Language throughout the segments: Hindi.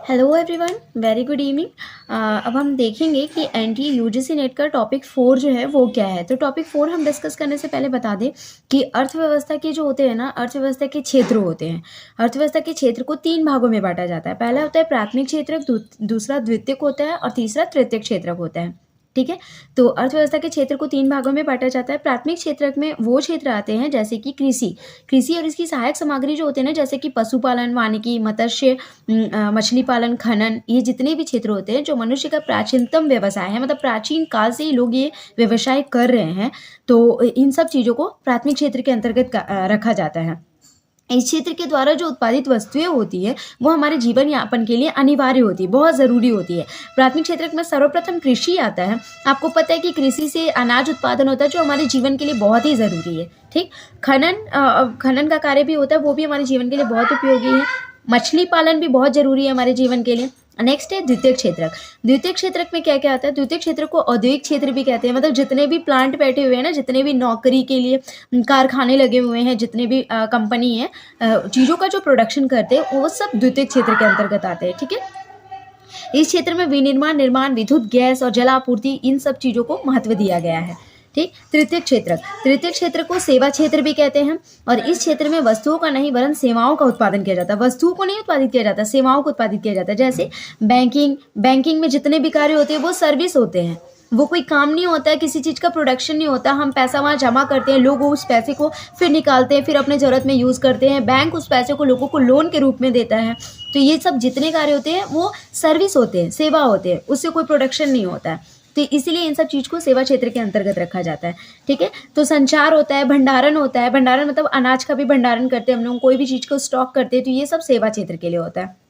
Hello everyone, very good evening. अब हम देखेंगे कि एनटीए यूजीसी नेट का टॉपिक 4 जो है वो क्या है। तो टॉपिक 4 हम डिस्कस करने से पहले बता दें कि अर्थव्यवस्था के जो होते हैं ना, अर्थव्यवस्था के क्षेत्र होते हैं। अर्थव्यवस्था के क्षेत्र को 3 भागों में बांटा जाता है। पहला होता है प्राथमिक क्षेत्रक, दूसरा द्वितीयक होता है और तीसरा तृतीयक क्षेत्रक होता है। ठीक है। तो अर्थव्यवस्था के क्षेत्र को 3 भागों में बांटा जाता है। प्राथमिक क्षेत्रक में वो क्षेत्र आते हैं जैसे कि कृषि और इसकी सहायक सामग्री जो होते हैं ना, जैसे कि पशुपालन, वानिकी, मत्स्य, मछली पालन, खनन, ये जितने भी क्षेत्र होते हैं जो मनुष्य का प्राचीनतम व्यवसाय है, मतलब प्राचीन काल से ही लोग ये व्यवसाय कर रहे हैं, तो इन सब चीज़ों को प्राथमिक क्षेत्र के अंतर्गत रखा जाता है। इस क्षेत्र के द्वारा जो उत्पादित वस्तुएं होती है वो हमारे जीवन यापन के लिए अनिवार्य होती है, बहुत ज़रूरी होती है। प्राथमिक क्षेत्र में सर्वप्रथम कृषि आता है। आपको पता है कि कृषि से अनाज उत्पादन होता है जो हमारे जीवन के लिए बहुत ही ज़रूरी है। ठीक। खनन का कार्य भी होता है, वो भी हमारे जीवन के लिए बहुत उपयोगी है। मछली पालन भी बहुत ज़रूरी है हमारे जीवन के लिए। नेक्स्ट है द्वितीयक क्षेत्रक। द्वितीयक क्षेत्रक में क्या क्या आता है? द्वितीयक क्षेत्र को औद्योगिक क्षेत्र भी कहते हैं, मतलब जितने भी प्लांट बैठे हुए हैं ना, जितने भी नौकरी के लिए कारखाने लगे हुए हैं, जितने भी कंपनी है, चीज़ों का जो प्रोडक्शन करते हैं वो सब द्वितीयक क्षेत्र के अंतर्गत आते हैं। ठीक है। इस क्षेत्र में विनिर्माण, निर्माण, विद्युत, गैस और जल आपूर्ति, इन सब चीज़ों को महत्व दिया गया है। ठीक। तृतीय क्षेत्र को सेवा क्षेत्र भी कहते हैं और इस क्षेत्र में वस्तुओं का नहीं वरन सेवाओं का उत्पादन किया जाता है। वस्तुओं को नहीं उत्पादित किया जाता, सेवाओं को उत्पादित किया जाता है। जैसे बैंकिंग में जितने भी कार्य होते हैं वो सर्विस होते हैं, वो कोई काम नहीं होता है, किसी चीज़ का प्रोडक्शन नहीं होता। हम पैसा वहाँ जमा करते हैं, लोग उस पैसे को फिर निकालते हैं, फिर अपने ज़रूरत में यूज़ करते हैं। बैंक उस पैसे को लोगों को लोन के रूप में देता है। तो ये सब जितने कार्य होते हैं वो सर्विस होते हैं, सेवा होते हैं, उससे कोई प्रोडक्शन नहीं होता है। तो इसीलिए इन सब चीज़ को सेवा क्षेत्र के अंतर्गत रखा जाता है। ठीक है। तो संचार होता है, भंडारण होता है। भंडारण मतलब अनाज का भी भंडारण करते हैं हम लोग, कोई भी चीज़ को स्टॉक करते हैं, तो ये सब सेवा क्षेत्र के लिए होता है।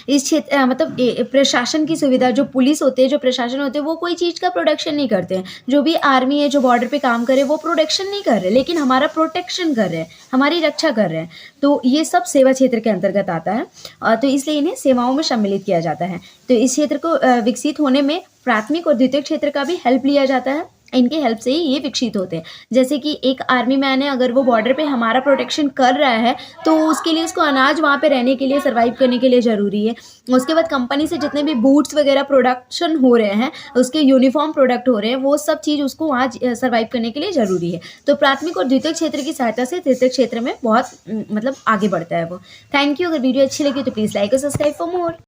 इस क्षेत्र मतलब प्रशासन की सुविधा, जो पुलिस होते हैं, जो प्रशासन होते हैं, वो कोई चीज़ का प्रोडक्शन नहीं करते हैं। जो भी आर्मी है, जो बॉर्डर पे काम करे, वो प्रोडक्शन नहीं कर रहे, लेकिन हमारा प्रोटेक्शन कर रहे हैं, हमारी रक्षा कर रहे हैं। तो ये सब सेवा क्षेत्र के अंतर्गत आता है, तो इसलिए इन्हें सेवाओं में सम्मिलित किया जाता है। तो इस क्षेत्र को विकसित होने में प्राथमिक और द्वितीयक क्षेत्र का भी हेल्प लिया जाता है। इनके हेल्प से ही ये विकसित होते हैं। जैसे कि एक आर्मी मैन है, अगर वो बॉर्डर पे हमारा प्रोटेक्शन कर रहा है तो उसके लिए उसको अनाज वहाँ पे रहने के लिए, सर्वाइव करने के लिए ज़रूरी है। उसके बाद कंपनी से जितने भी बूट्स वगैरह प्रोडक्शन हो रहे हैं, उसके यूनिफॉर्म प्रोडक्ट हो रहे हैं, वो सब चीज़ उसको वहाँ सर्वाइव करने के लिए ज़रूरी है। तो प्राथमिक और द्वितीयक क्षेत्र की सहायता से तृतीयक क्षेत्र में बहुत मतलब आगे बढ़ता है वो। Thank you. अगर वीडियो अच्छी लगी तो प्लीज़ लाइक और सब्सक्राइब फॉर मोर।